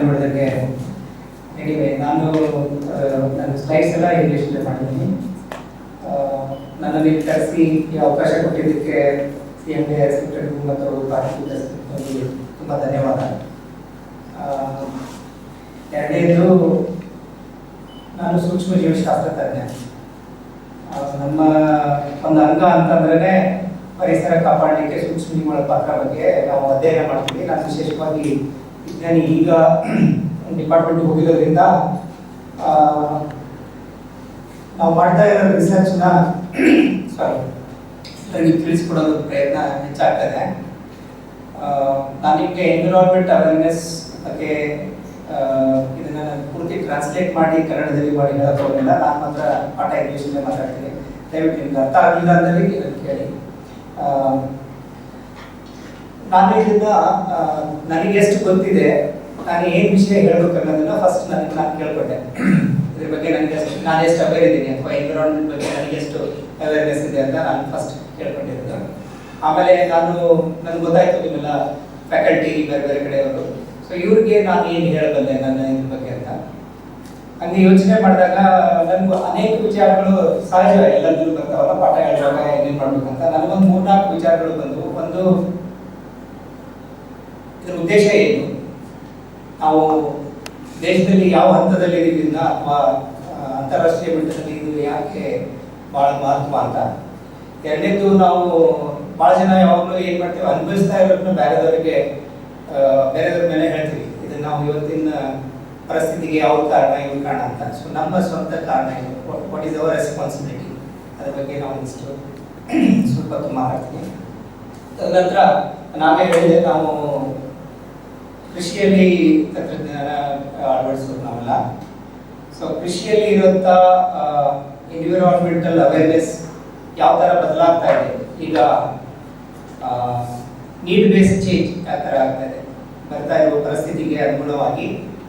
ನೋಡಿದಂಗೆ anyway ನಾನು ನನ್ನ slides ಎಲ್ಲ ಇಂಗ್ಲೀಷಲ್ಲಿ ಮಾಡಿದ್ದೀನಿ. ನನ್ನನ್ನು ಕರೆಸಿ ಈ ಅವಕಾಶ ಕೊಟ್ಟಿದ್ದಕ್ಕೆ CMD ಸೆಕ್ರೆಟರಿಗೂ ಮತ್ತು ಪಾರ್ಟಿ ತುಂಬ ಧನ್ಯವಾದ. ಎರಡನೇದು, ನಾನು ಸೂಕ್ಷ್ಮ ಜೀವಶಾಸ್ತ್ರ ತಜ್ಞ. ನಮ್ಮ ಒಂದು ಅಂಗ ಅಂತಂದ್ರೆ ಪರಿಸರ ಕಾಪಾಡಲಿಕ್ಕೆ ಸೂಕ್ಷ್ಮ ಜೀವಿಗಳ ಪಾತ್ರ ಬಗ್ಗೆ ನಾವು ಅಧ್ಯಯನ ಮಾಡ್ತೀವಿ. ನಾನು ವಿಶೇಷವಾಗಿ ವಿಜ್ಞಾನಿ ಈಗ ಡಿಪಾರ್ಟ್ಮೆಂಟ್ ಹೋಗಿರೋದ್ರಿಂದ ನಾವು ಮಾಡ್ತಾ ಇರೋ ರಿಸರ್ಚ್ನ ನನಗೆ ತಿಳಿಸ್ಕೊಡೋದು ಪ್ರಯತ್ನ ಹೆಚ್ಚಾಗ್ತದೆ. ನಾನು ನಿಮಗೆ ಎನ್ವಿರಾನ್ಮೆಂಟ್ ಅವೇರ್ನೆಸ್ ಬಗ್ಗೆ ಇದನ್ನ ಪೂರ್ತಿ ಟ್ರಾನ್ಸ್ಲೇಟ್ ಮಾಡಿ ಕನ್ನಡದಲ್ಲಿ ಮಾಡಿ ಹೇಳೋಕ್ಕೋಗಿಲ್ಲ. ನಾನು ಮಾತ್ರ ಪಾಠ ಇಂಗ್ಲೀಷಲ್ಲೇ ಮಾತಾಡ್ತೀನಿ. ದಯವಿಟ್ಟು ನಿಮ್ಗೆ ಅರ್ಥ ಆಗಲಿಲ್ಲ ಅಂದರೆ ಇದನ್ನು ಕೇಳಿ. ನಾನು ಇದನ್ನ ನನಗೆ ಎಷ್ಟು ಗೊತ್ತಿದೆ, ನಾನು ಏನು ವಿಷಯ ಹೇಳ್ಬೇಕು ಅನ್ನೋದನ್ನ ಫಸ್ಟ್ ನಾನು ಕೇಳ್ಕೊಂಡೆ. ಇದ್ರ ಬಗ್ಗೆ ನಾನು ಎಷ್ಟು ಅವೇರ್ ಇದ್ದೀನಿ ಅಥವಾ ಎನ್ವಿರಾನ್ಮೆಂಟ್ ಬಗ್ಗೆ ನನಗೆ ಎಷ್ಟು ಅವೇರ್ನೆಸ್ ಇದೆ ಅಂತ ನಾನು ಫಸ್ಟ್ ಕೇಳ್ಕೊಂಡಿರೋದು. ಆಮೇಲೆ ನನಗೆ ಗೊತ್ತಾಯ್ತು ನಿಮ್ಮೆಲ್ಲ ಫ್ಯಾಕಲ್ಟಿ ಬೇರೆ ಬೇರೆ ಕಡೆಯವರು, ಸೊ ಇವ್ರಿಗೆ ನಾನು ಏನು ಹೇಳಬಲ್ಲೆ ನನ್ನ ಇದ್ರ ಬಗ್ಗೆ ಅಂತ. ಹಂಗೆ ಯೋಚನೆ ಮಾಡಿದಾಗ ನನಗೂ ಅನೇಕ ವಿಚಾರಗಳು ಸಹಜ ಎಲ್ಲರಿಗೂ ಬರ್ತಾವಲ್ಲ, ಪಾಠ ಹೇಳುವಾಗ ಏನೇನು ಮಾಡ್ಬೇಕಂತ. ನನಗೊಂದು 3-4 ವಿಚಾರಗಳು ಬಂದವು. ಒಂದು, ಇದರ ಉದ್ದೇಶ ಏನು, ನಾವು ದೇಶದಲ್ಲಿ ಯಾವ ಹಂತದಲ್ಲಿ ಇದರಿಂದ ಅಥವಾ ಅಂತಾರಾಷ್ಟ್ರೀಯ ಮಟ್ಟದಲ್ಲಿ ಇದು ಯಾಕೆ ಭಾಳ ಮಹತ್ವ ಅಂತ. ಎರಡನೇದು, ನಾವು ಭಾಳ ಜನ ಯಾವಾಗಲೂ ಏನು ಮಾಡ್ತೀವಿ, ಅನುಭವಿಸ್ತಾ ಇರೋದನ್ನ ಬೇರೆದವ್ರಿಗೆ ಬೇರೆಯವ್ರ ಮೇಲೆ ಹೇಳ್ತೀವಿ. ಇದನ್ನು ನಾವು ಇವತ್ತಿನ ಪರಿಸ್ಥಿತಿಗೆ ಯಾವ ಕಾರಣ ಇವ್ರ ಕಾರಣ ಅಂತ. ಸೊ ನಮ್ಮ ಸ್ವಂತ ಕಾರಣ ಏನು, ವಾಟ್ ಈಸ್ ಅವರ್ ರೆಸ್ಪಾನ್ಸಿಬಿಲಿಟಿ, ಅದ್ರ ಬಗ್ಗೆ ನಾವು ಇಷ್ಟು ಸ್ವಲ್ಪ ಹೊತ್ತು ಮಾತಾಡ್ತೀವಿ. ತದನಂತರ ನಾವೇ ಹೇಳಿದೆ, ನಾವು ಕೃಷಿಯಲ್ಲಿ ತಂತ್ರಜ್ಞಾನ ಅಳವಡಿಸೋದು ನಾವೆಲ್ಲ. ಸೊ ಕೃಷಿಯಲ್ಲಿ ಇರುವಂಥ ಎನ್ವಿರಾನ್ಮೆಂಟಲ್ ಅವೇರ್ನೆಸ್ ಯಾವ ಥರ ಬದಲಾಗ್ತಾ ಇದೆ, ಈಗ ನೀಡ್ ಬೇಸ್ಡ್ ಚೇಂಜ್ ಯಾವ ಥರ ಆಗ್ತಾ ಇದೆ, ಬರ್ತಾ ಇರುವ ಪರಿಸ್ಥಿತಿಗೆ ಅನುಗುಣವಾಗಿ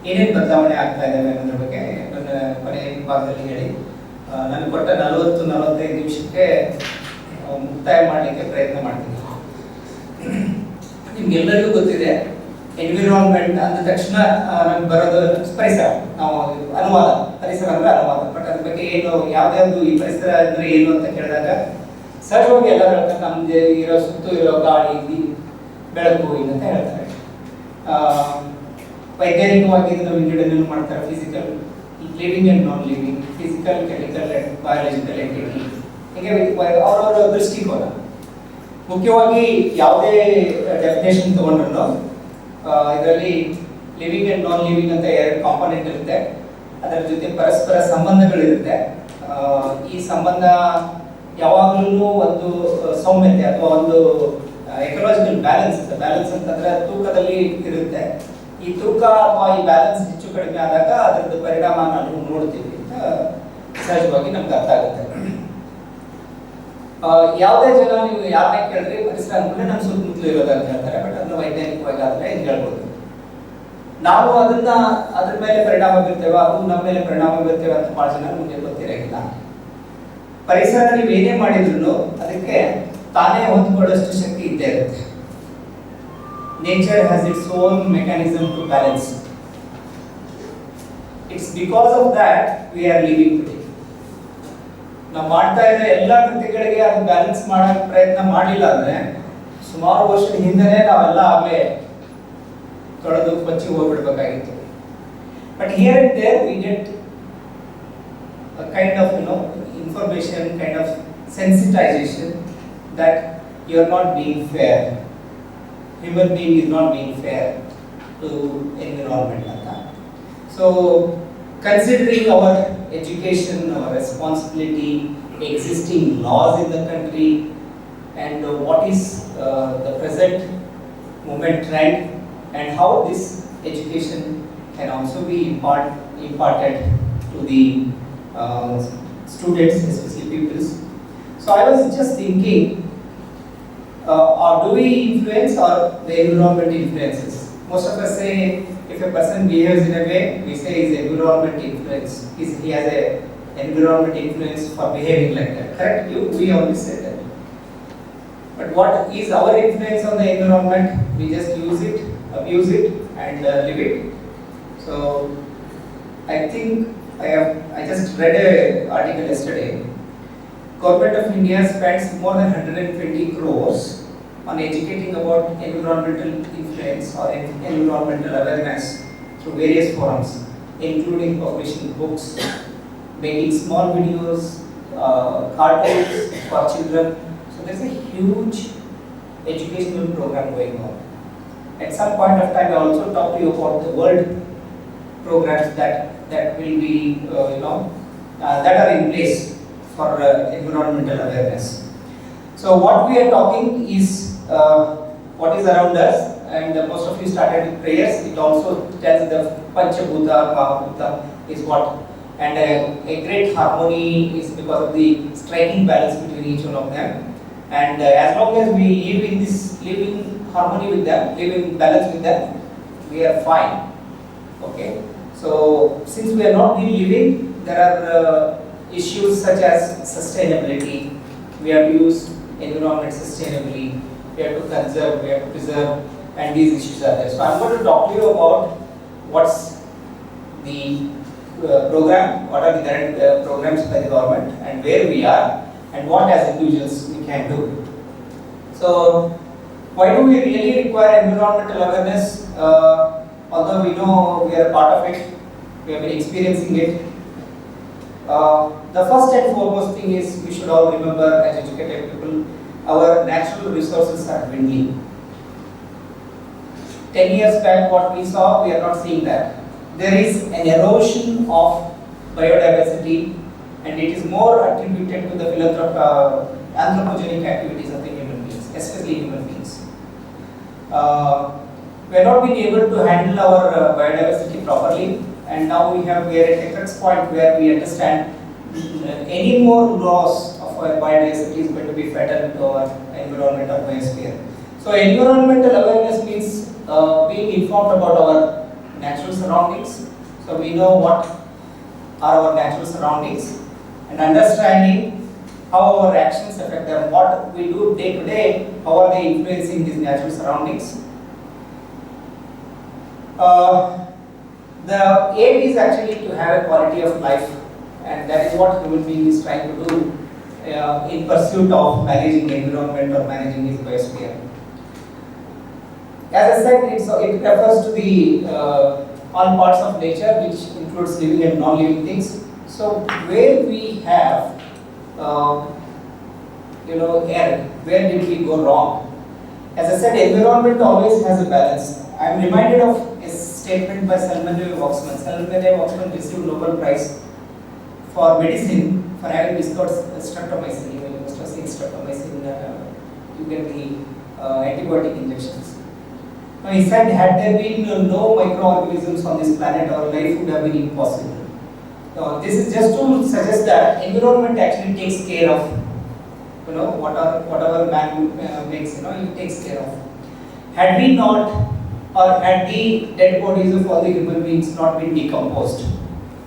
ಏನೇನು ಬದಲಾವಣೆ ಆಗ್ತಾ ಇದ್ದಾವೆ ಅನ್ನೋದ್ರ ಬಗ್ಗೆ ನನ್ನ ಕೊನೆಯ ಭಾಗದಲ್ಲಿ ಹೇಳಿ ನನಗೆ ಕೊಟ್ಟ 40-45 ನಿಮಿಷಕ್ಕೆ ಮುಕ್ತಾಯ ಮಾಡಲಿಕ್ಕೆ ಪ್ರಯತ್ನ ಮಾಡ್ತೀನಿ. ನಿಮ್ಗೆಲ್ಲರಿಗೂ ಗೊತ್ತಿದೆ, ಎನ್ವಿರಾನ್ಮೆಂಟ್ ಅಂದ ತಕ್ಷಣ ನಮ್ಗೆ ಬರೋದು ಪರಿಸರ. ನಾವು ಅನುವಾದ, ಪರಿಸರ ಅಂದ್ರೆ ಅನುವಾದ. ಬಟ್ ಅದ್ರ ಬಗ್ಗೆ ಏನು, ಯಾವ್ದಾವ್ದು ಈ ಪರಿಸರ ಅಂದ್ರೆ ಏನು ಅಂತ ಕೇಳಿದಾಗ ಸಹಜವಾಗಿ ಎಲ್ಲ ಹೇಳ್ತಾರೆ, ನಮ್ದು ಇರೋ ಸುತ್ತು ಇರೋ ಗಾಳಿ, ಬೆಳಕು ಅಂತ ಹೇಳ್ತಾರೆ. ವೈಜ್ಞಾನಿಕವಾಗಿ ಇದನ್ನು ವಿಂಗಡಣೆ ಮಾಡ್ತಾರೆ. Physical, living and non living, physical, chemical and biological entity, ಹೀಗೆ ಅವರವರ ದೃಷ್ಟಿಕೋನ. ಮುಖ್ಯವಾಗಿ ಯಾವುದೇ ಡೆಫಿನೇಷನ್ ತಗೊಂಡ್ರು ಇದರಲ್ಲಿ ಲಿವಿಂಗ್ ಅಂಡ್ ನಾನ್ ಲಿವಿಂಗ್ ಅಂತ 2 ಕಾಂಪೋನೆಂಟ್ ಇರುತ್ತೆ. ಅದರ ಜೊತೆ ಪರಸ್ಪರ ಸಂಬಂಧಗಳಿರುತ್ತೆ. ಈ ಸಂಬಂಧ ಯಾವಾಗಲೂ ಒಂದು ಸೌಮ್ಯತೆ ಅಥವಾ ಒಂದು ಎಕಲಾಜಿಕಲ್ ಬ್ಯಾಲೆನ್ಸ್ ಅಂತಂದ್ರೆ ತೂಕದಲ್ಲಿ ಇರುತ್ತೆ. ಈ ತೂಕ ಅಥವಾ ಈ ಬ್ಯಾಲೆನ್ಸ್ ಹೆಚ್ಚು ಕಡಿಮೆ ಆದಾಗ ಅದರದ್ದು ಪರಿಣಾಮ ನಾವು ನೋಡ್ತೀವಿ ಅಂತ ಸಹಜವಾಗಿ ನಮ್ಗೆ ಅರ್ಥ ಆಗುತ್ತೆ. ಯಾವುದೇ ಜನ ನೀವು ಯಾರನ್ನೇ ಕೇಳಿದ್ರೆ ಪರಿಸರ ಅಂದ್ಮೇಲೆ ನಮ್ಮ ಸುತ್ತಮುತ್ತಲು ಇರೋದಂತ ಹೇಳ್ತಾರೆ. ಬಟ್ ಅದನ್ನ ವೈಜ್ಞಾನಿಕವಾಗಿ ಆದ್ರೆ ಹೇಳ್ಬೋದು. ನಾವು ಅದ್ರ ಮೇಲೆ ಪರಿಣಾಮ ಬೀರ್ತೇವೆ, ಅದು ನಮ್ಮ ಮೇಲೆ ಪರಿಣಾಮ ಬೀರ್ತೇವೆ ಅಂತ ಬಹಳ ಜನ ಮುಂದೆ ಗೊತ್ತಿರೋಂಗಿಲ್ಲ. ಪರಿಸರ ನೀವು ಏನೇ ಮಾಡಿದ್ರು ಅದಕ್ಕೆ ತಾನೇ ಹೊಂದ್ಕೊಳ್ಳೋಷ್ಟು ಶಕ್ತಿ ಇದ್ದೇ ಇರುತ್ತೆ. Nature has its own mechanism to balance. It's because of that we are living today. ನಾವು ಮಾಡ್ತಾ ಇರೋ ಎಲ್ಲ ಕೃತಿಗಳಿಗೆ ಅದು ಬ್ಯಾಲೆನ್ಸ್ ಮಾಡಕ್ ಪ್ರಯತ್ನ ಮಾಡಿಲ್ಲ ಅಂದ್ರೆ ಸುಮಾರು ವರ್ಷದ ಹಿಂದೆನೇ ನಾವೆಲ್ಲ ಆಗಲೇ ತೊಳೆದು ಕೊಚ್ಚಿ ಹೋಗ್ಬಿಡ್ಬೇಕಾಗಿತ್ತು. But here and there we get a kind of information, kind of sensitization that you are not being fair. Human being is not being fair to environment. So considering our education, our responsibility, existing laws in the country, and what is the present moment trend, and how this education can also be imparted to the students, especially pupils. So I was just thinking, do we influence or the environment influences? Most of us say if a person behaves in a way, we say is environment influence. He has a environment influence for behaving like that. Correct? We always say that. But what is our influence on the environment? We just use it, abuse it, and live it. So I think I just read an article yesterday. Government of India spends more than 120 crores on educating about environmental influence or environmental awareness through various forums, including publishing books, making small videos, cartoons for children. So there's a huge educational program going on. At some point of time, I also talk to you about the world programs that will be, that are in place for environmental awareness. So what we are talking is what is around us, and most of you started with prayers. It also tells the Panchabhuta, Mahabhuta is what, and a great harmony is because of the striking balance between each one of them. And as long as we live in harmony with them, live in balance with them, we are fine. Okay. So since we are not really living, there are issues such as sustainability. We have to use environment sustainably. We have to conserve, we have to preserve, and these issues are there. So I'm going to talk to you about what's the program, what are the current programs by the government, and where we are, and what as individuals we can do. So why do we really require environmental awareness? Although we know we are part of it, we have been experiencing it. The first and foremost thing is we should all remember as educated people, our natural resources are dwindling. 10 years back what we saw, we are not seeing that. There is an erosion of biodiversity, and it is more attributed to the anthropogenic activities of the human beings, especially human beings. We have not been able to handle our biodiversity properly, and now we are at a crux point where we understand any more loss of our biodiversity is going to be fatal to our environment or biosphere. So environmental awareness means being informed about our natural surroundings. So we know what are our natural surroundings, and understanding how our actions affect them, what we do day to day, how are they influencing these natural surroundings. The aim is actually to have a quality of life, and that is what human being is trying to do in pursuit of managing the environment or managing his biosphere. As I said, it refers to the all parts of nature, which includes living and non-living things. So where we have, error, where did we go wrong? As I said, environment always has a balance. I am reminded of a statement by Salman Waxman. Salman Waxman received Nobel Prize for medicine for having discovered streptomycin. You must have seen streptomycin. You get the antibiotic injections. Now he said, had there been no microorganisms on this planet, our life would have been impossible. This is just to suggest that environment actually takes care of, whatever man makes, it takes care of. Had we not, or had the dead bodies of all the human beings not been decomposed,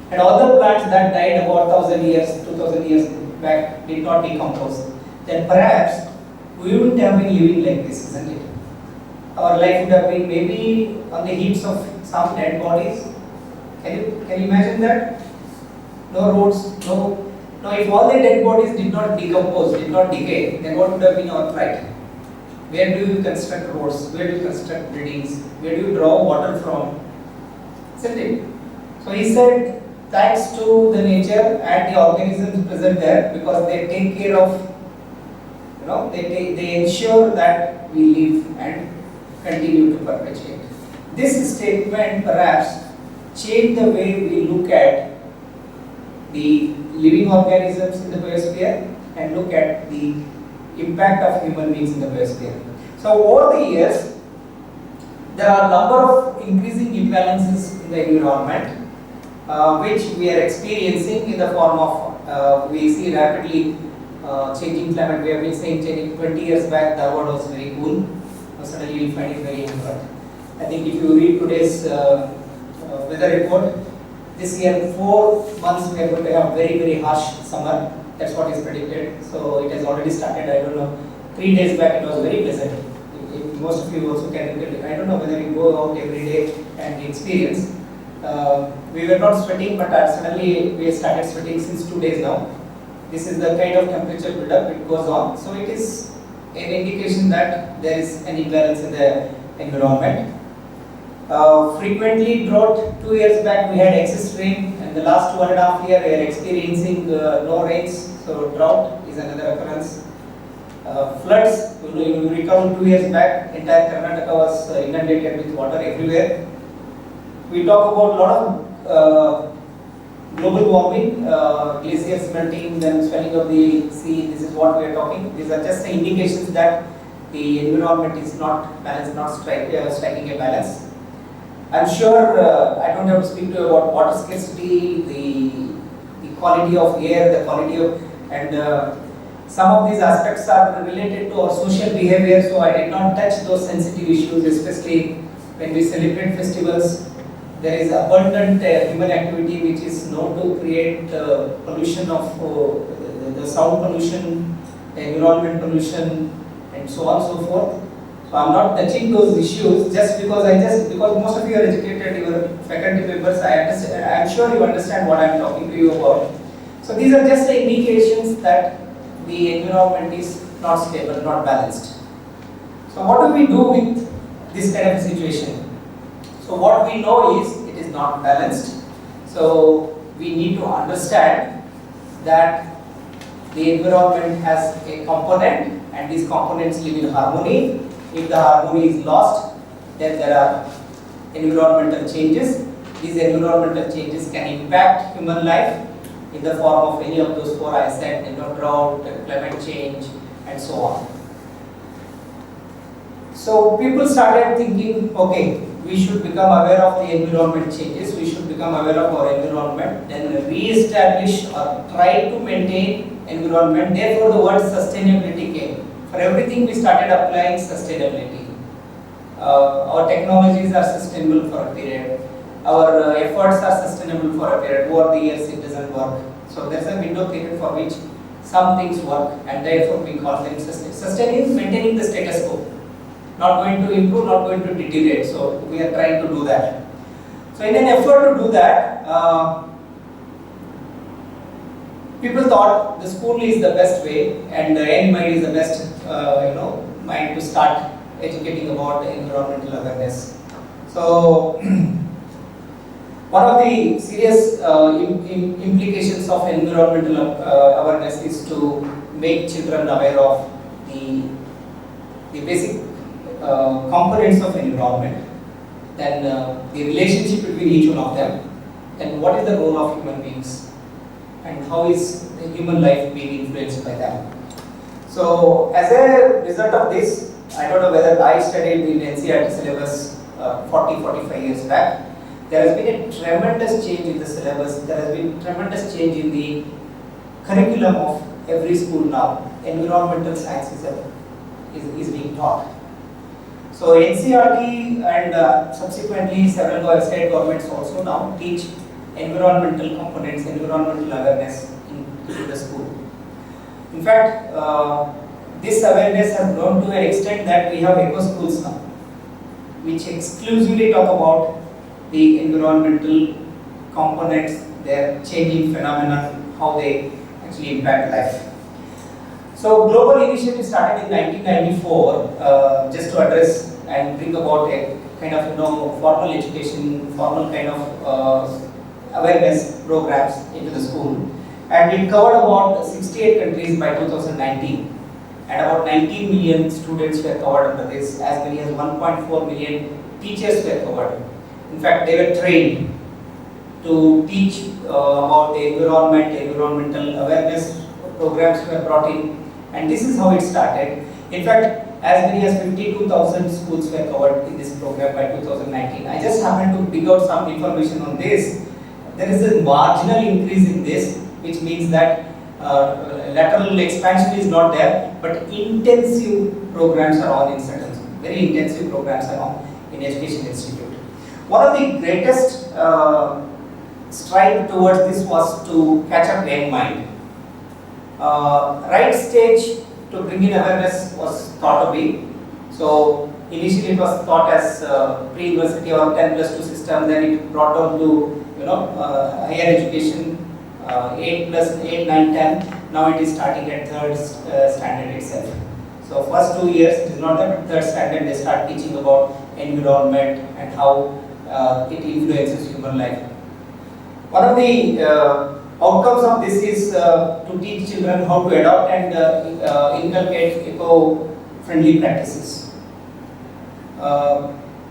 and all the plants that died about 1,000 years, 2,000 years back did not decompose, then perhaps we wouldn't have been living like this, isn't it? Our life would have been maybe on the heaps of some dead bodies. Can you imagine that? No roads, no. If all the dead bodies did not decompose, did not decay, then what would have been our plight? Where do you construct roads? Where do you construct buildings? Where do you draw water from? Isn't it? So he said, thanks to the nature and the organisms present there, because they take care of, they ensure that we live and continue to perpetuate. This statement perhaps changed the way we look at the living organisms in the biosphere and look at the impact of human beings in the biosphere. So over the years, there are a number of increasing imbalances in the environment, which we are experiencing in the form of, we see rapidly changing climate. We have been saying changing 20 years back, Dharwad was very cool. Now suddenly you will find it very hot. I think if you read today's weather report, this year 4 months we are going to have very, very harsh summer. That's what is predicted. So it has already started. I don't know. 3 days back it was very pleasant. Most of you also can. I don't know whether you go out every day and experience. we were not sweating, but suddenly we started sweating since 2 days now. This is the kind of temperature buildup it goes on. So it is an indication that there is an imbalance in the environment. Frequently drought. 2 years back we had excess rain, and the last 1.5 years we are experiencing no rains. So drought is another occurrence. Floods. You recall 2 years back, entire Karnataka was inundated with water everywhere. We talk about a lot of global warming, glaciers melting, then swelling of the sea. This is what we are talking. These are just the indications that the environment is not balanced, not striking a balance. I'm sure I don't have to speak to you about water scarcity, the quality of air, the quality of, and some of these aspects are related to our social behavior. So I did not touch those sensitive issues, especially when we celebrate festivals. There is abundant human activity which is known to create pollution of the sound pollution, the environment pollution, and so on and so forth. So I am not touching those issues just because most of you are educated, you are faculty members. I am sure you understand what I am talking to you about. So these are just the indications that the environment is not stable, not balanced. So what do we do with this kind of situation? So what we know is it is not balanced. So we need to understand that the environment has a component, and these components live in harmony. If the harmony is lost, then there are environmental changes. These environmental changes can impact human life in the form of any of those four I said, drought, climate change, and so on. So people started thinking, okay, we should become aware of the environment changes, we should become aware of our environment, then re-establish or try to maintain environment. Therefore the word sustainability came. For everything we started applying sustainability. Our technologies are sustainable for a period. Our efforts are sustainable for a period. Over the years it doesn't work. So there's a window period for which some things work, and therefore we call them sustain. Sustain is maintaining the status quo. Not going to improve, not going to deteriorate. So we are trying to do that. So in an effort to do that, people thought the school is the best way, and the end mind is the best, mind to start educating about the environmental awareness. So one of the serious implications of environmental awareness is to make children aware of the basic components of environment, then the relationship between each one of them, and what is the role of human beings, and how is the human life being influenced by them. So as a result of this, I don't know whether I studied in NCERT syllabus 40-45 years back. There has been a tremendous change in the syllabus. There has been tremendous change in the curriculum of every school now. Environmental science is being taught. So NCERT and subsequently several state governments also now teach environmental components, environmental awareness into the school. In fact, this awareness has grown to an extent that we have eco schools now, which exclusively talk about the environmental components, their changing phenomena, how they actually impact life. So global initiative started in 1994 just to address and bring about a kind of formal education, formal kind of awareness programs into the school, and it covered about 68 countries by 2019, and about 19 million students were covered under this. As many as 1.4 million teachers were covered. In fact, they were trained to teach about the environment, environmental awareness programs were brought in, and this is how it started. In fact, as many as 52,000 schools were covered in this program by 2019. I just happened to dig out some information on this. There is a marginal increase in this, which means that lateral expansion is not there, but intensive programs are on in certain, very intensive programs are on in education institute. One of the greatest stride towards this was to catch up young mind. Right stage to bring in awareness was thought to be. So Initially it was taught as pre-university or 10+2 system, then it brought down to higher education, 8+8, 9, 10. Now it is starting at third standard itself. So first 2 years it is not the third standard, they start teaching about environment and how it influences human life. One of the outcomes of this is to teach children how to adopt and inculcate eco-friendly practices.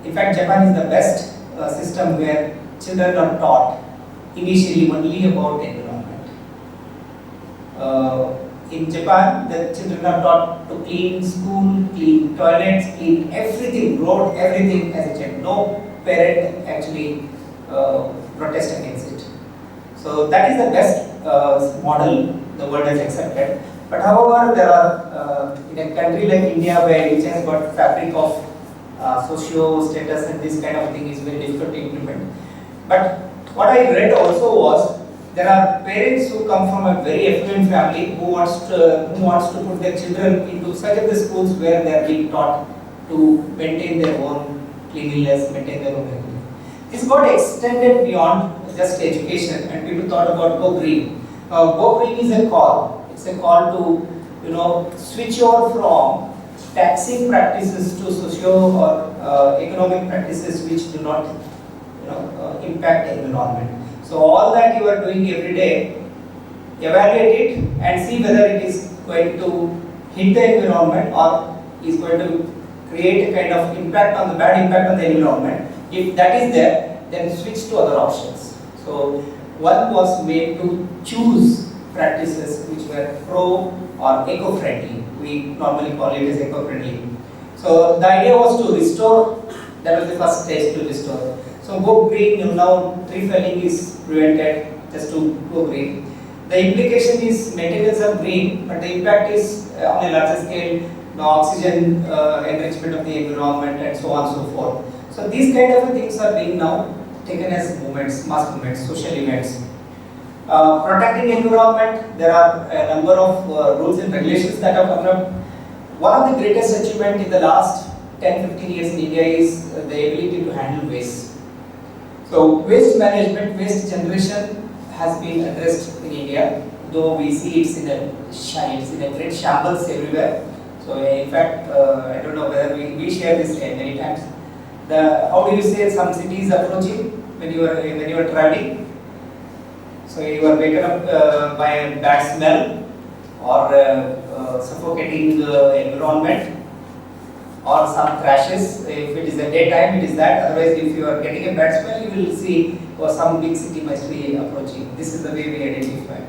In fact, Japan is the best system where children are taught initially only about environment. In Japan, the children are taught to clean school, clean toilets, clean everything, road, everything as a child. No parent actually protest against it. So that is the best model the world has accepted. But however, there are in a country like India where it has got fabric of socio status and this kind of thing is very difficult to implement. But what I read also was there are parents who come from a very affluent family who wants to put their children into such of the schools where they are being taught to maintain their own cleanliness, maintain their own health. This got extended beyond just education, and people thought about go green. Go green is a call. It's a call to switch over from taxing practices to socio or economic practices which do not impact the environment. So all that you are doing every day, evaluate it and see whether it is going to hit the environment or is going to create a kind of bad impact on the environment. If that is there, then switch to other options. So one was made to choose practices which were pro or eco-friendly. We normally call it as eco-friendly. So the idea was to restore. That was the first stage, to restore. So go green, now tree felling is prevented just to go green. The implication is maintenance of green, but the impact is on a larger scale, oxygen enrichment of the environment and so on and so forth. So these kind of things are being now taken as movements, mass movements, social events. Protecting environment, there are a number of rules and regulations that have come up. One of the greatest achievements in the last 10-15 years in India is the ability to handle waste. So waste management, waste generation has been addressed in India, though we see it's in a great shambles everywhere. So in fact, I don't know whether we share this many times. How do you say some cities approaching when you are traveling? So you are waken up by a bad smell or suffocating environment or some crashes. If it is a daytime, it is that. Otherwise, if you are getting a bad smell, you will see some big city must be approaching. This is the way we identify.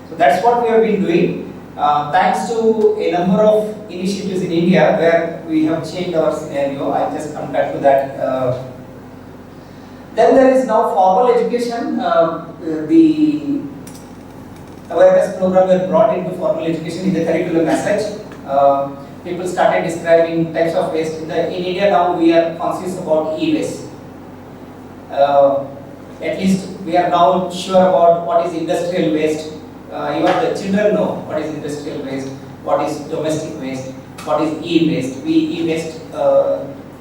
So that's what we have been doing. Thanks to a number of initiatives in India where we have changed our scenario. I just come back to that. Then there is now formal education. The awareness program were brought into formal education in the curriculum as such. People started describing types of waste. In India now we are conscious about e-waste. At least we are now sure about what is industrial waste. Even the children know what is industrial waste, what is domestic waste, what is e-waste. E-waste,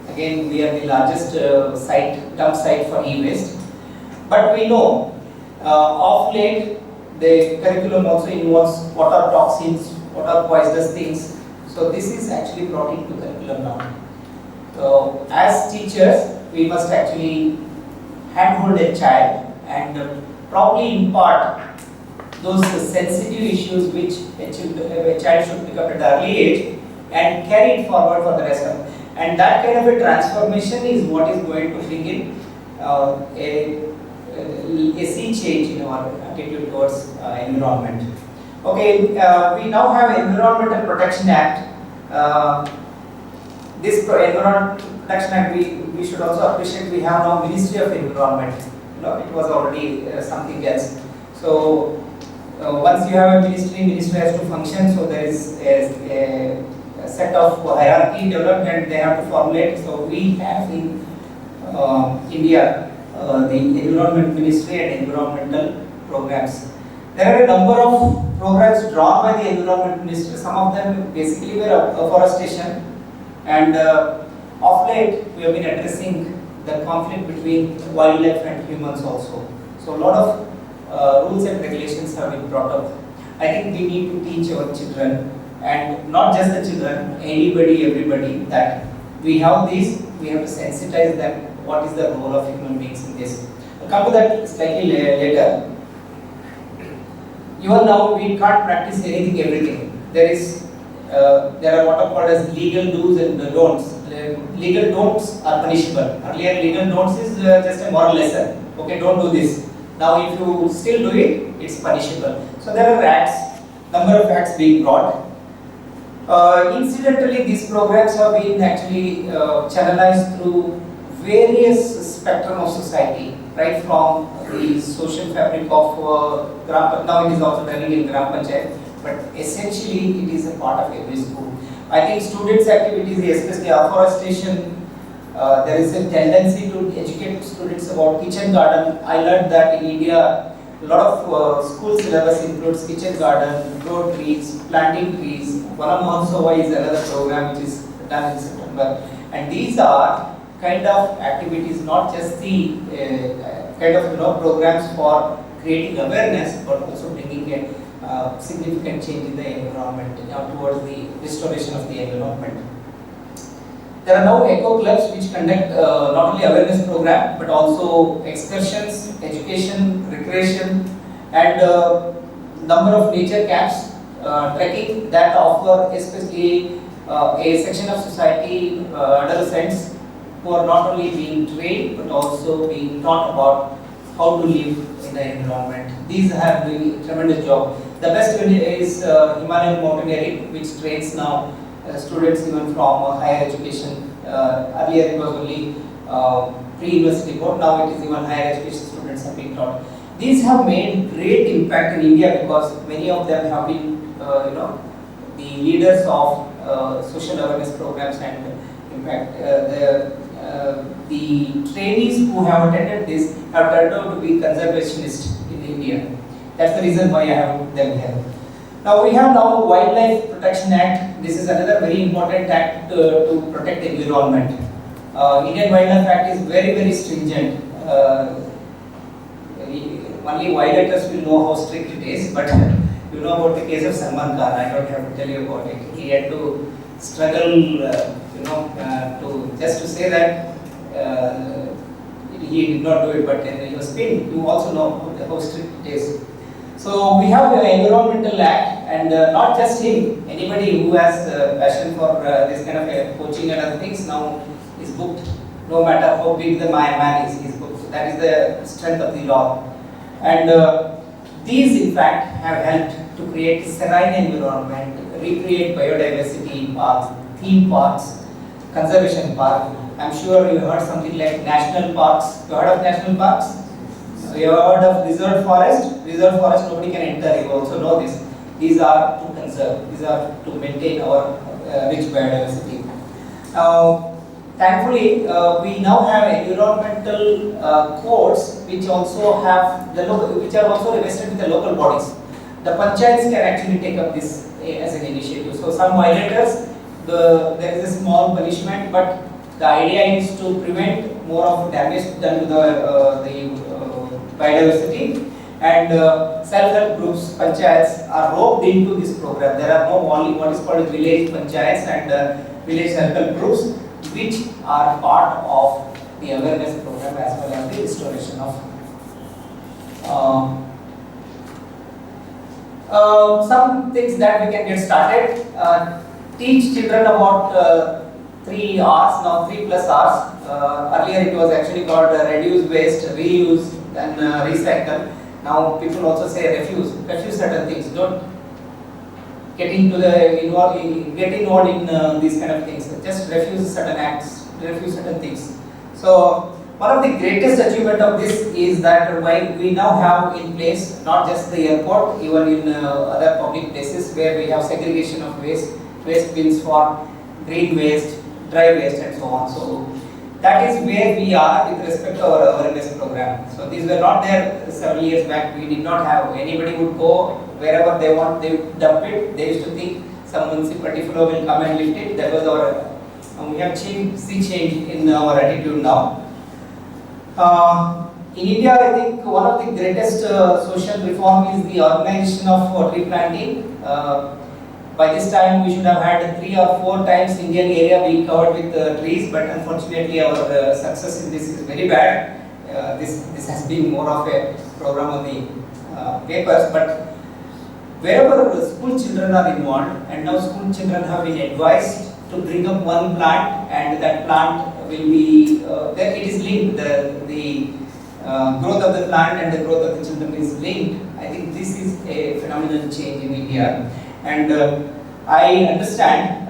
again we are the largest dump site for e-waste. But we know of late the curriculum also involves what are toxins, what are poisonous things. So this is actually brought into curriculum now. So as teachers, we must actually handhold a child and probably impart those sensitive issues which a child should pick up at an early age and carry it forward for the rest of it. And that kind of a transformation is what is going to bring in a sea change in our attitude towards environment. Okay, we now have Environmental Protection Act. This Environmental Protection Act, we should also appreciate we have now Ministry of Environment. It was already something else. So once you have a ministry has to function. So there is a set of hierarchy developed and they have to formulate. So we have in India the Environment Ministry and environmental programs. There are a number of programs drawn by the Environment Ministry. Some of them basically were afforestation and Of late, we have been addressing the conflict between wildlife and humans also. So a lot of rules and regulations have been brought up. I think we need to teach our children, and not just the children, anybody, everybody, that we have this, we have to sensitize them what is the role of human beings in this. I'll come to that slightly later. Even now, we can't practice anything, everything. There are what are called as legal do's and don'ts. Legal don'ts are punishable. Earlier, legal don'ts is just a moral lesson. Okay, don't do this. Now, if you still do it, it's punishable. So there are acts, number of acts being brought. Incidentally, these programs have been actually channelized through various spectrum of society, right from the social fabric of now it is also running in Gram Panchayat, but essentially it is a part of every school. I think students' activities, especially afforestation, there is a tendency to educate students about kitchen garden. I learned that in India, a lot of school syllabus includes kitchen garden, grow trees, planting trees. Vana Mahotsava is another program which is done in September. And these are kind of activities, not just the kind of programs for creating awareness, but also bringing a significant change in the environment towards the restoration of the environment. There are now eco clubs which conduct not only awareness program but also excursions, education, recreation, and number of nature camps, trekking that offer especially a section of society, adolescents, who are not only being trained but also being taught about how to live in the environment. These have doing a tremendous job. The best is Himalayan mountaineering, which trains now students even from higher education. Earlier it was only pre-university board, now it is even higher education students are being taught. These have made great impact in India because many of them have been the leaders of social awareness programs, and in fact the trainees who have attended this have turned out to be conservationists in India. That's the reason why I have them here. Now we have Wildlife Protection Act. This is another very important act to protect the environment. Indian Wildlife Act is very, very stringent. Only violators will know how strict it is, but you know about the case of Salman Khan. I don't have to tell you about it. He had to struggle, to just to say that he did not do it, but he was pinned. You also know how strict it is. So we have the Environmental Act, and not just him, anybody who has passion for this kind of coaching and other things now is booked. No matter how big the man is booked. That is the strength of the law. And these in fact have helped to create serene environment, recreate biodiversity parks, theme parks, conservation park. I'm sure you heard something like national parks. You heard of national parks? You heard of reserve forest? Reserve forest nobody can enter, you also know this. These are to conserve, these are to maintain our rich biodiversity. Now, thankfully, we now have environmental codes which also have which are also invested with the local bodies. The panchayats can actually take up this as an initiative. So some violators, there is a small punishment, but the idea is to prevent more of damage done to the biodiversity, and self-help groups, panchayats are roped into this program. There are no only what is called village panchayats and village self-help groups, which are part of the awareness program as well as the restoration of. Some things that we can get started. Teach children about 3 R's, now 3 plus R's. Earlier it was actually called reduce, waste, reuse, and recycle. Now people also say refuse. Refuse certain things. Don't get involved in these kind of things. Just refuse certain acts, refuse certain things. So one of the greatest achievement of this is that we now have in place not just the airport, even in other public places where we have segregation of waste bins for green waste, dry waste, and so on. So that is where we are with respect to our awareness program. So these were not there several years back. We did not have. Anybody would go wherever they want, they would dump it. They used to think some municipality flow will come and lift it. That was our and we have seen change in our attitude now. In India, I think one of the greatest social reform is the organization of tree planting. By this time, we should have had 3 or 4 times Indian area being covered with trees, but unfortunately, our success in this is very bad. This has been more of a program on the papers, but wherever school children are involved, and now school children have been advised to bring up one plant, and that plant will be there. It is linked. The growth of the plant and the growth of the children is linked. I think this is a phenomenal change in India, and I understand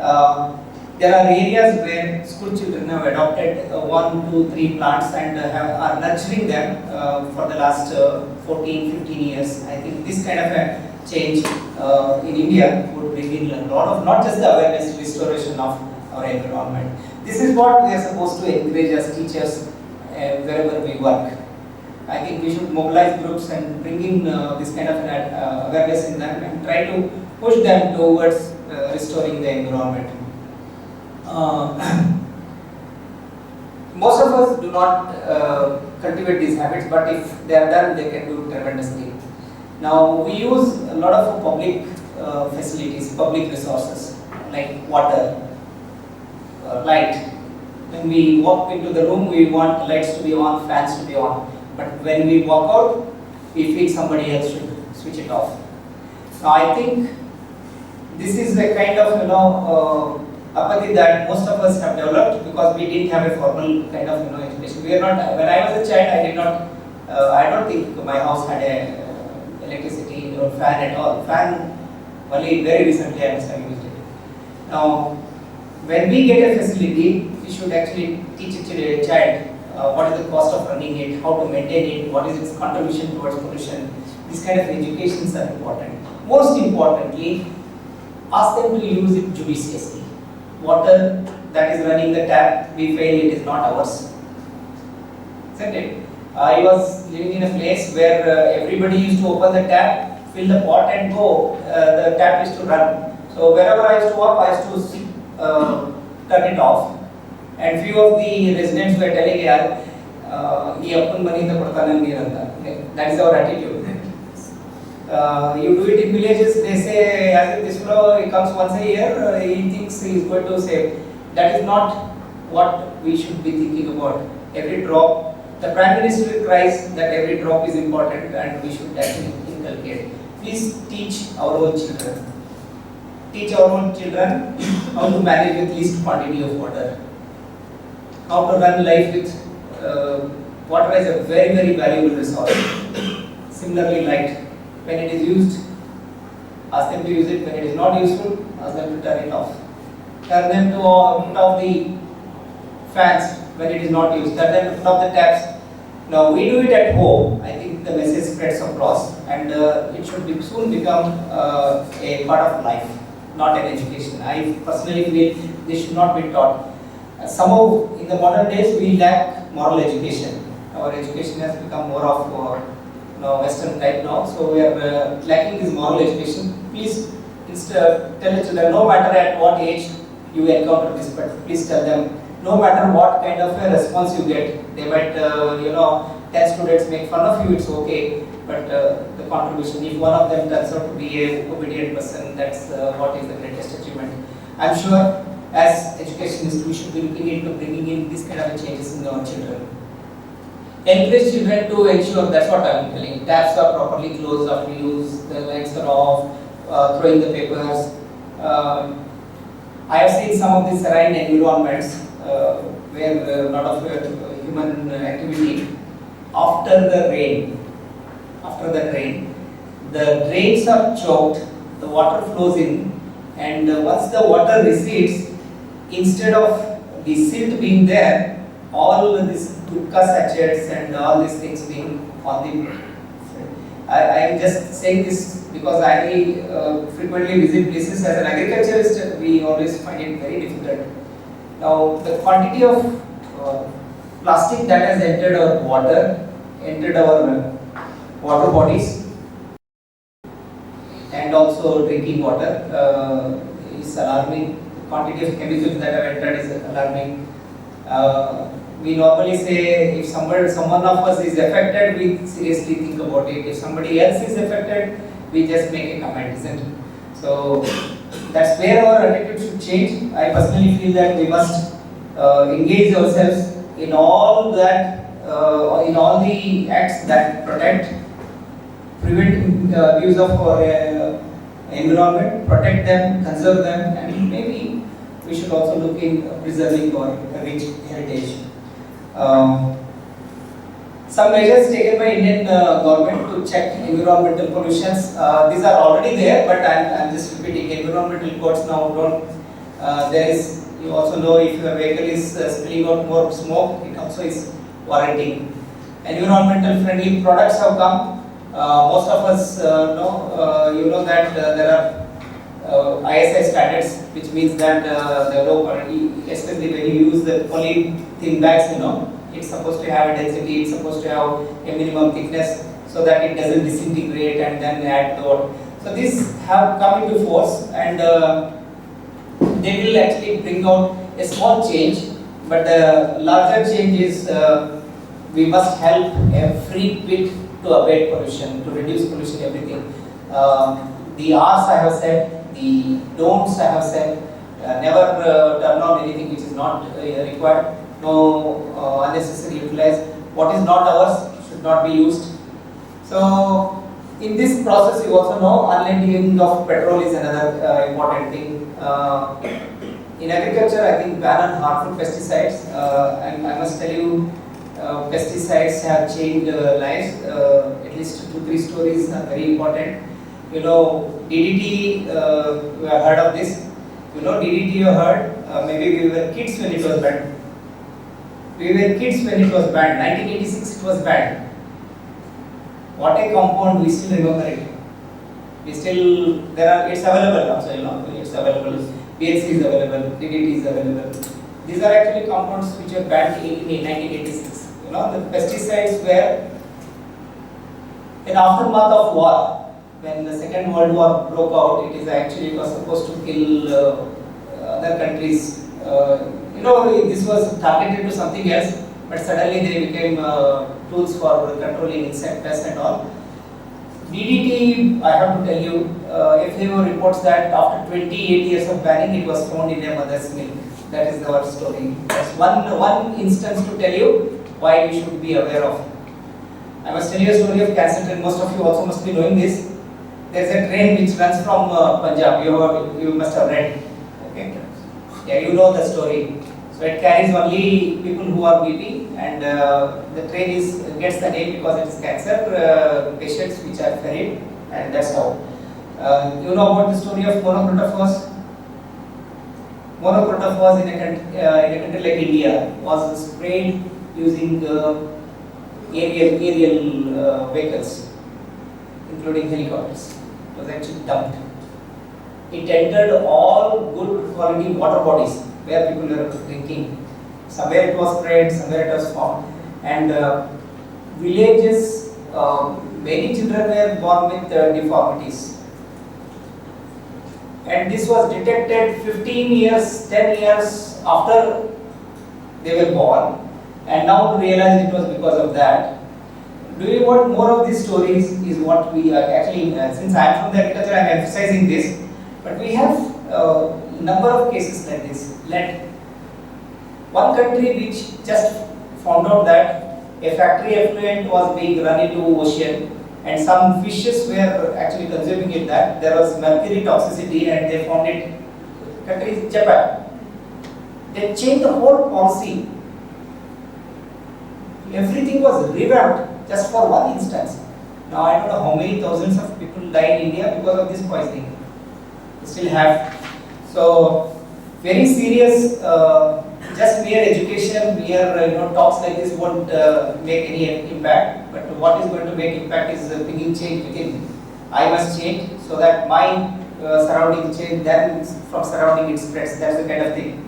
there are areas where school children have adopted 1, 2, 3 plants and are nurturing them for the last 14, 15 years. I think this kind of a change in India would bring in a lot of, not just the awareness, restoration of our environment. This is what we are supposed to encourage as teachers wherever we work. I think we should mobilize groups and bring in this kind of awareness in them and try to push them towards restoring the environment. Most of us do not cultivate these habits, but if they are done, they can do tremendously. Now, we use a lot of public facilities, public resources like water, light. When we walk into the room, we want lights to be on, fans to be on. But when we walk out, we feel somebody else should switch it off. Now, I think this is a kind of apathy that most of us have developed because we didn't have a formal kind of education. We are not. When I was a child, I did not. I don't think my house had a electricity or fan at all. Fan only very recently I must have used it. Now, when we get a facility, we should actually teach a child what is the cost of running it, how to maintain it, what is its contribution towards pollution. These kind of educations are important. Most importantly, ask them to use it judiciously. Water that is running the tap, we fail, it is not ours. Isn't it? I was living in a place where everybody used to open the tap, fill the pot and go. The tap used to run. So wherever I used to walk, I used to turn it off. And few of the residents were telling, "Yaar, ye appan mani to padta nahi rehta." That is our attitude. You do it in villages, they say, as if this fellow he comes once a year, he thinks he is going to save. That is not what we should be thinking about. Every drop, the Prime Minister cries that every drop is important and we should actually inculcate. Please teach our own children. Teach our own children how to manage with least quantity of water. How to run life with water is a very, very valuable resource. Similarly, light. When it is used, ask them to use it. When it is not useful, ask them to turn it off. Tell them to put off the fans when it is not used. Tell them to put off the taps. Now, we do it at home. I think the message spreads across, and it should soon become a part of life, not an education. I personally feel this should not be taught. Somehow, in the modern days, we lack moral education. Our education has become more of Western type now, so we are lacking this moral education. Please tell the children, no matter at what age you encounter this, but please tell them, no matter what kind of a response you get, they might, 10 students make fun of you, it's okay, but the contribution, if one of them turns out to be a obedient person, that's what is the greatest achievement. I'm sure as educationists, we should be looking into bringing in this kind of changes in our children. Encourage children to ensure, that's what I'm telling, taps are properly closed after use, the lights are off, throwing the papers. I have seen some of these serene environments where a lot of human activity. After the rain, the drains are choked, the water flows in, and once the water recedes, instead of the silt being there, all these gutka sachets and all these things being on the. I am just saying this because I frequently visit places as an agriculturist. We always find it very difficult. Now, the quantity of plastic that has entered our water, entered our water bodies, and also drinking water is alarming. quantity of chemicals that have entered is alarming. We normally say if someone of us is affected, we seriously think about it. If somebody else is affected, we just make a comment, isn't it? So that's where our attitude should change. I personally feel that we must engage ourselves in all that, in all the acts that protect, prevent abuse of our environment, protect them, conserve them, and maybe we should also look in preserving our rich heritage. Some measures taken by Indian government to check environmental pollutions. These are already there, but I'm just repeating. Environmental codes now don't. There is. You also know if your vehicle is spilling out more smoke, it also is warranting. Environmental friendly products have come. Most of us know. You know that there are ISI standards, which means that the low quality, especially when you use the polythene bags, it's supposed to have a density, it's supposed to have a minimum thickness so that it doesn't disintegrate and then add load. So these have come into force, and they will actually bring out a small change, but the larger change is we must help every bit to abate pollution, to reduce pollution, everything. The R's I have said, the don'ts I have said, never turn on anything which is not required. No unnecessary utilize. What is not ours should not be used. So, in this process, you also know unleading of petrol is another important thing. In agriculture, I think ban on harmful pesticides. And I must tell you, pesticides have changed lives. At least 2-3 stories are very important. You know, DDT. You have heard of this. You know, DDT. You heard. Maybe we were kids when it was banned. We were kids when it was banned. 1986 it was banned. What a compound, we still remember it. We still, it's available also, it's available. BHC is available, DDT is available. These are actually compounds which were banned in 1986. The pesticides were in aftermath of war. When the Second World War broke out, it was supposed to kill other countries. This was targeted to something else, but suddenly they became tools for controlling insect pests and all. DDT, I have to tell you, FAO reports that after 28 years of banning, it was found in a mother's milk. That is our story. That's one instance to tell you why we should be aware of. I must tell you a story of cancer train. Most of you also must be knowing this. There's a train which runs from Punjab. You must have read. Okay. Yeah, you know the story. So it carries only people who are BP, and the train gets the name because it is cancer patients which are ferried, and that's how. You know about the story of monoprotophos? Monoprotophos in a country like India was sprayed using aerial vehicles, including helicopters. It was actually dumped. It entered all good quality water bodies where people were drinking. Somewhere it was spread, somewhere it was found. And villages, many children were born with deformities. And this was detected 15 years, 10 years after they were born. And now to realize it was because of that. Do you want more of these stories? Is what we are actually, since I am from the agriculture, I am emphasizing this. But we have number of cases like this. Let one country which just found out that a factory effluent was being run into ocean and some fishes were actually consuming it, that there was mercury toxicity, and they found it. Country is Japan. They changed the whole policy. Everything was revamped just for one instance. Now I don't know how many thousands of people died in India because of this poisoning. We still have. So very serious. Just mere education, mere talks like this won't make any impact. But what is going to make impact is bringing change within. I must change so that my surrounding change. Then from surrounding it spreads. That's the kind of thing.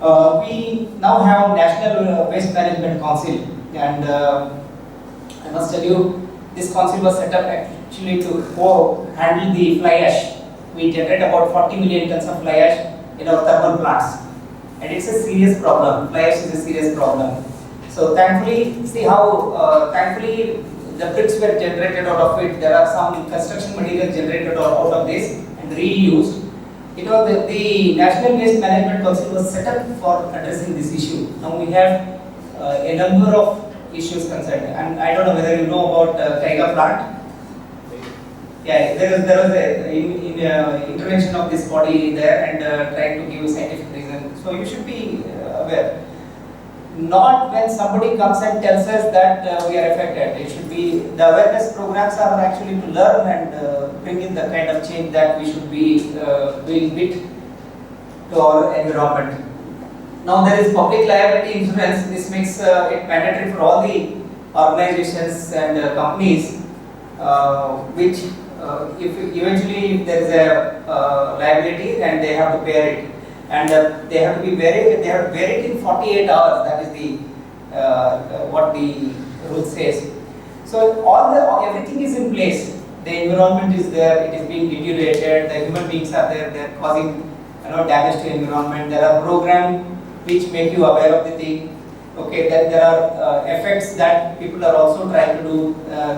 We now have National Waste Management Council, and I must tell you, this council was set up actually to handle the fly ash. We generate about 40 million tons of fly ash. in our thermal plants, and it's a serious problem. Fly ash is a serious problem. So thankfully, see how thankfully the bricks were generated out of it. There are some construction material generated out of this and reused. It was the National Waste Management Council was set up for addressing this issue. Now we have a number of issues concerned, and I don't know whether you know about Kaiga plant. Yeah, there was a intervention of this body there and trying to give scientific reason. So you should be aware. Not when somebody comes and tells us that we are affected. It should be the awareness programs are actually to learn and bring in the kind of change that we should be doing bit to our environment. Now there is public liability insurance. This makes it mandatory for all the organizations and companies, which if eventually if there is a liability and they have to bear it. And they have to bear it in 48 hours. That is the what the rule says. So everything is in place. The environment is there. It is being deteriorated. The human beings are there. They are causing damage to environment. There are programs which make you aware of the thing. Okay. Then there are effects that people are also trying to do.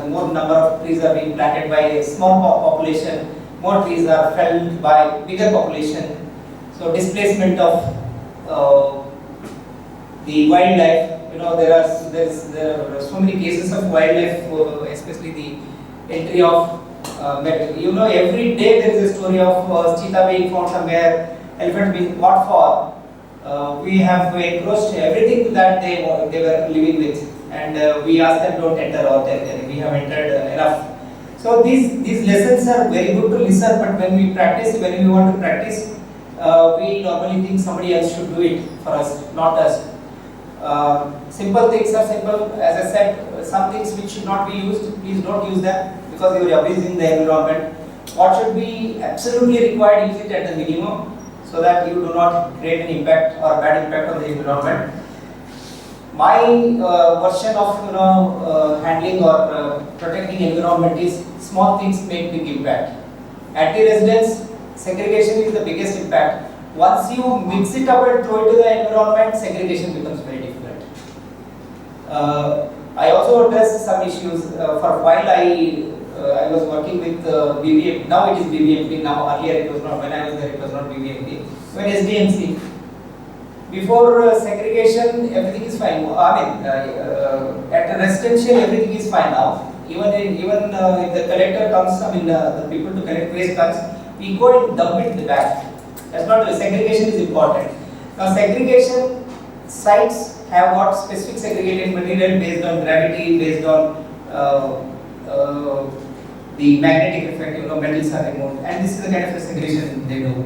More number of trees are being planted by a small population. More trees are felled by bigger population. So displacement of the wildlife, there are so many cases of wildlife, especially the entry of every day there is a story of cheetah being found somewhere, elephant being fought for. We have encroached everything that they were living with, and we ask them don't enter our territory. We have entered enough. So these lessons are very good to listen, but when we want to practice. We normally think somebody else should do it for us, not us. Simple things are simple. As I said, some things which should not be used, please don't use them because you are abusing the environment. What should be absolutely required, use it at the minimum so that you do not create an impact or bad impact on the environment. My version of handling or protecting environment is small things make big impact. At the residence, segregation is the biggest impact. Once you mix it up and throw it to the environment, segregation becomes very difficult. I also addressed some issues for a while. I was working with BBMP. Now it is BBMP. Now earlier it was not. When I was there, it was not BBMP. When SDMC. Before segregation, everything is fine. I mean, at residential, everything is fine now. Even if the collector comes, the people to collect waste comes. We go and dump it in the back. That's not segregation is important. Now segregation sites have got specific segregated material based on gravity, based on the magnetic effect. Metals are removed, and this is the kind of segregation they do.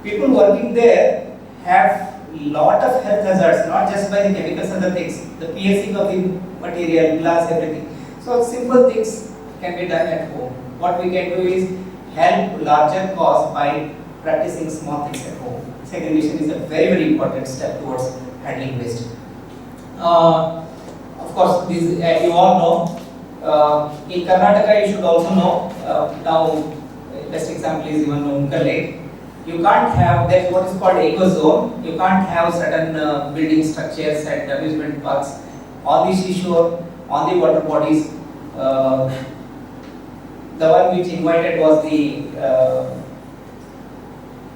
People working there have lot of health hazards, not just by the chemicals and the things, the piercing of the material, glass, everything. So simple things can be done at home. What we can do is help larger cause by practicing small things at home. Segregation is a very, very important step towards handling waste. Of course, this you all know. In Karnataka, you should also know. Now, best example is even Unkal Lake. You can't have, that's what is called eco zone. You can't have certain building structures and amusement parks on the seashore, on the water bodies. The one which invited was the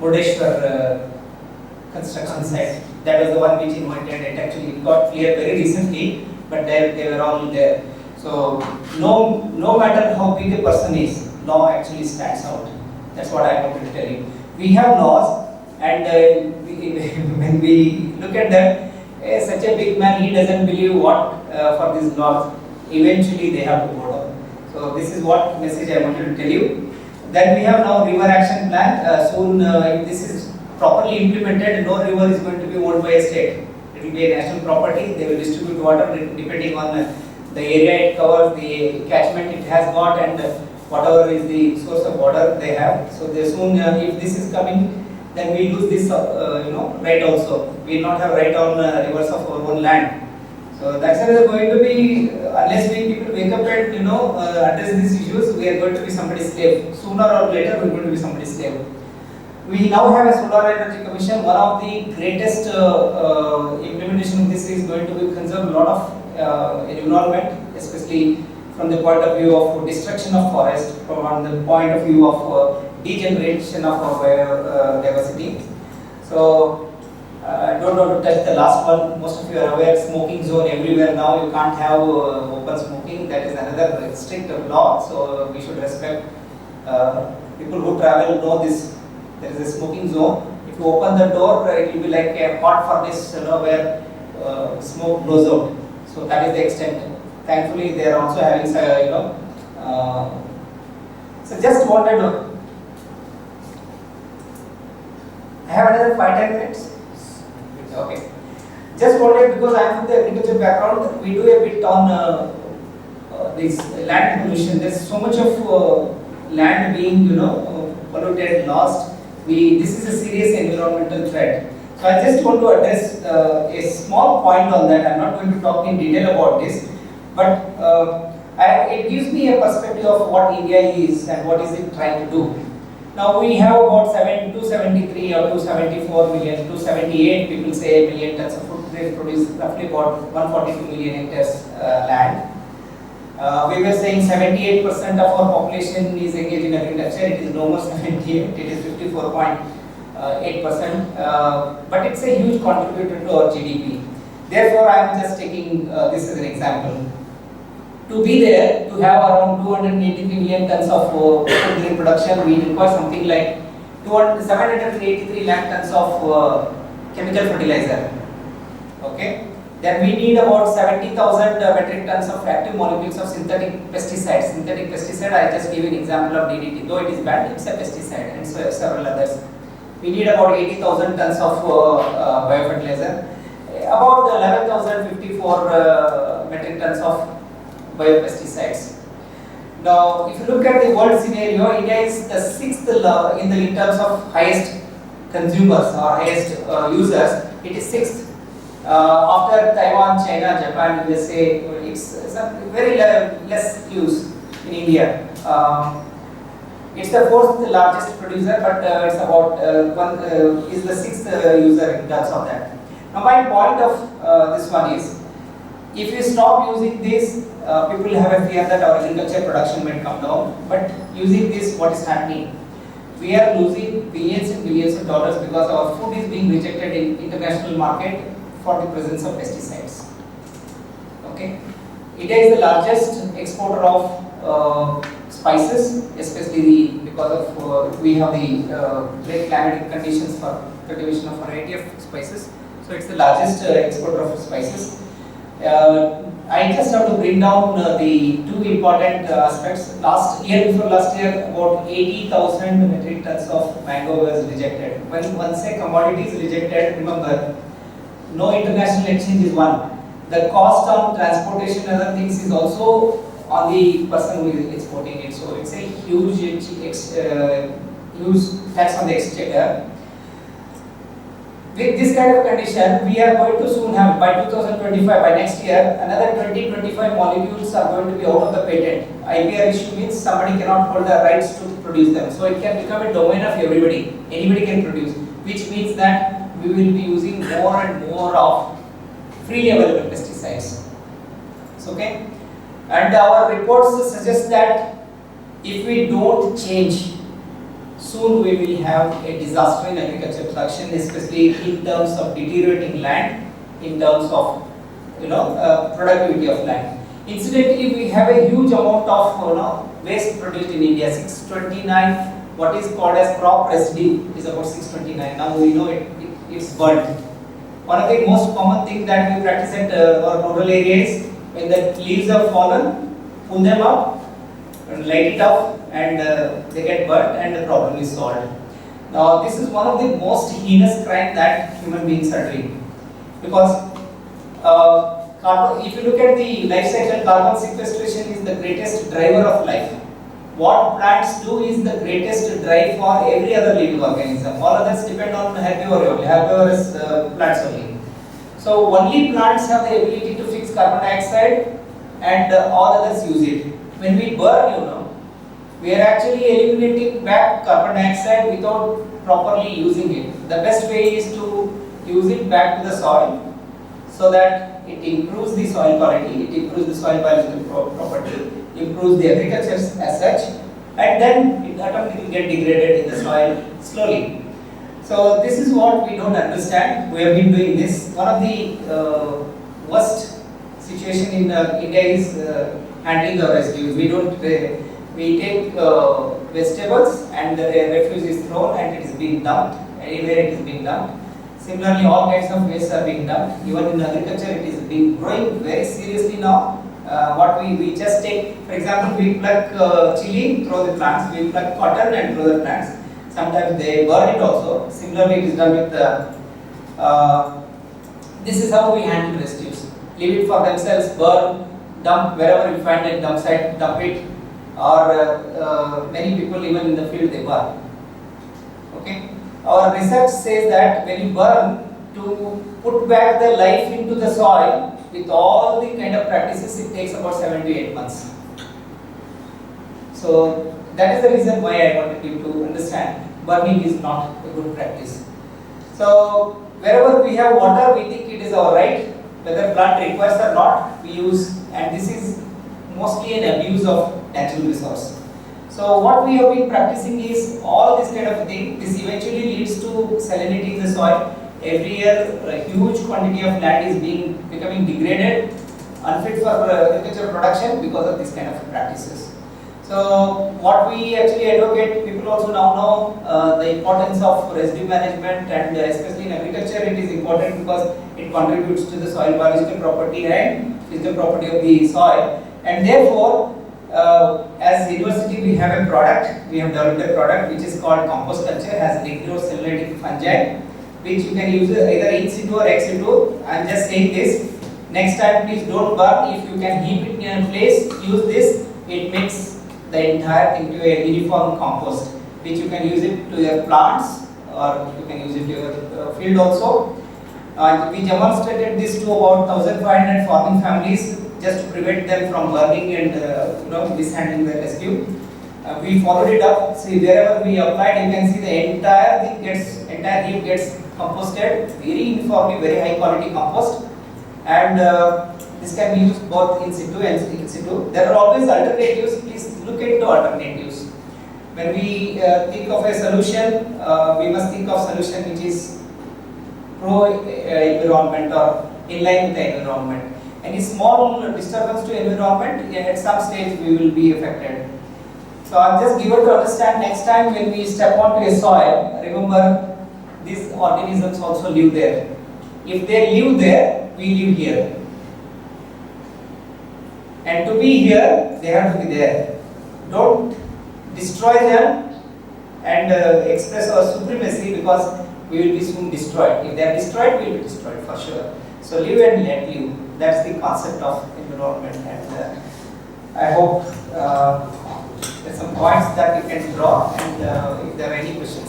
Murdeshwar construction site. That was the one which invited. It actually got clear very recently, but they were all there. So no matter how big a person is, law actually stands out. That's what I wanted to tell you. We have laws, and when we look at them, such a big man, he doesn't believe what for these laws. Eventually, they have to go down. So this is what message I wanted to tell you. Then we have now river action plan. Soon, if this is properly implemented, no river is going to be owned by a state. It will be a national property. They will distribute water depending on the area it covers, the catchment it has got, and whatever is the source of water they have. So they soon, if this is coming, then we lose this, right also. We will not have right on rivers of our own land. So that's why they're going to be, unless we people wake up and address these issues, we are going to be somebody's slave. Sooner or later, we are going to be somebody's slave. We now have a solar energy commission. One of the greatest implementation of this is going to be conserve a lot of environment, especially from the point of view of destruction of forest, from the point of view of degeneration of our diversity. So I don't want to touch the last one. Most of you are aware, smoking zone everywhere now. You can't have open smoking. That is another strict law. So we should respect. People who travel know this. There is a smoking zone. If you open the door, it will be like a hot furnace, where smoke blows out. So that is the extent. Thankfully, they are also having, so just wanted to. I have another 5-10 minutes. Okay. Just wanted, because I am from the agriculture background, we do a bit on this land pollution. There is so much of land being, polluted, lost. This is a serious environmental threat. So I just want to address a small point on that. I am not going to talk in detail about this, but it gives me a perspective of what India is and what is it trying to do. Now we have about 273 or 274 million, 278 people say million tons of food. They produce roughly about 142 million hectares land. We were saying 78% of our population is engaged in agriculture. It is no more 78, it is 54.8%. But it's a huge contributor to our GDP. Therefore, I am just taking this as an example. To be there, to have around 283 million tons of food grain production, we require something like 783 lakh tons of chemical fertilizer. Okay. Then we need about 70,000 metric tons of active molecules of synthetic pesticides. Synthetic pesticide, I just give an example of DDT. Though it is bad, it's a pesticide, and so several others. We need about 80,000 tons of biofertilizer. About 11,054 metric tons of biopesticides. Now, if you look at the world scenario, India is the 6th in terms of highest consumers or highest users. It is 6th. After Taiwan, China, Japan, USA, it's very less use in India. It's the 4th largest producer, but it's about is the 6th user in terms of that. Now, my point of this one is, if you stop using this, people have a fear that our agriculture production might come down. But using this, what is happening? We are losing billions and billions of dollars because our food is being rejected in international market for the presence of pesticides. Okay, India is the largest exporter of spices, especially because of we have the great climatic conditions for cultivation of a variety of spices. So it's the largest exporter of spices. I just have to bring down the two important aspects. Last year, about 80,000 metric tons of mango was rejected. When once a commodity is rejected, remember, no international exchange is one. The cost of transportation and other things is also on the person who is exporting it. So it's a huge tax on the exchequer. With this kind of condition, we are going to soon have, by 2025, by next year, another 20-25 molecules are going to be out of the patent. IPR issue means somebody cannot hold the rights to produce them. So it can become a domain of everybody. Anybody can produce, which means that we will be using more and more of freely available pesticides. It's okay? And our reports suggest that if we don't change, soon we will have a disaster in agriculture production, especially in terms of deteriorating land, in terms of productivity of land. Incidentally, we have a huge amount of waste produced in India. 629, what is called as crop residue is about 629. Now we know it's burnt. One of the most common things that we practice at our rural areas, when the leaves have fallen, pull them up and light it up, and they get burnt, and the problem is solved. Now, this is one of the most heinous crime that human beings are doing, because if you look at the life cycle, carbon sequestration is the greatest driver of life. What plants do is the greatest drive for every other living organism. All others depend on herbivorous plants only. So only plants have the ability to fix carbon dioxide, and all others use it. When we burn, we are actually eliminating back carbon dioxide without properly using it. The best way is to use it back to the soil so that it improves the soil quality, it improves the soil biological property, improves the agriculture as such, and then it automatically get degraded in the soil slowly. So this is what we don't understand. We have been doing this. One of the worst situation in India is handling the residues. We take vegetables and the refuse is thrown and it is being dumped. Anywhere it is being dumped. Similarly, all kinds of waste are being dumped. Even in agriculture, it is being growing very seriously now. What we just take, for example, we pluck chili, throw the plants. We pluck cotton and throw the plants. Sometimes they burn it also. Similarly, it is done with this is how we handle residues. Leave it for themselves, burn, dump wherever you find a dump site, dump it. Or many people even in the field they burn. Okay. Our research says that when you burn, to put back the life into the soil with all the kind of practices, it takes about 7 to 8 months. So that is the reason why I wanted you to understand burning is not a good practice. So wherever we have water, we think it is our right. Whether plant requires or not, we use, and this is mostly an abuse of natural resource. So what we have been practicing is all this kind of thing. This eventually leads to salinity in the soil. Every year, a huge quantity of land is becoming degraded, unfit for agricultural production because of this kind of practices. So what we actually advocate, people also now know the importance of residue management, and especially in agriculture it is important because it contributes to the soil biological property and physical property of the soil. And therefore, as university we have a product, we have developed a product which is called compost culture, has nitrocellulosic fungi, which you can use either in situ or ex situ. I am just saying this. Next time please don't burn. If you can heap it in a place, use this. It makes the entire thing to a uniform compost, which you can use it to your plants or you can use it to your field also. We demonstrated this to about 1,500 farming families just to prevent them from burning and mishandling the residue. We followed it up. See, wherever we applied, you can see the entire heap gets composted very uniformly, very high quality compost, and this can be used both in situ and ex situ. There are always alternatives. Please look into alternatives. When we think of a solution, we must think of solution which is pro environment or in line with the environment. Any small disturbance to environment, at some stage we will be affected. So I am just given to understand next time when we step onto a soil, remember these organisms also live there. If they live there, we live here. And to be here, they have to be there. Don't destroy them and express our supremacy, because we will be soon destroyed. If they are destroyed, we will be destroyed for sure. So live and let live. That's the concept of environment, and I hope there's some points that you can draw, and if there are any questions.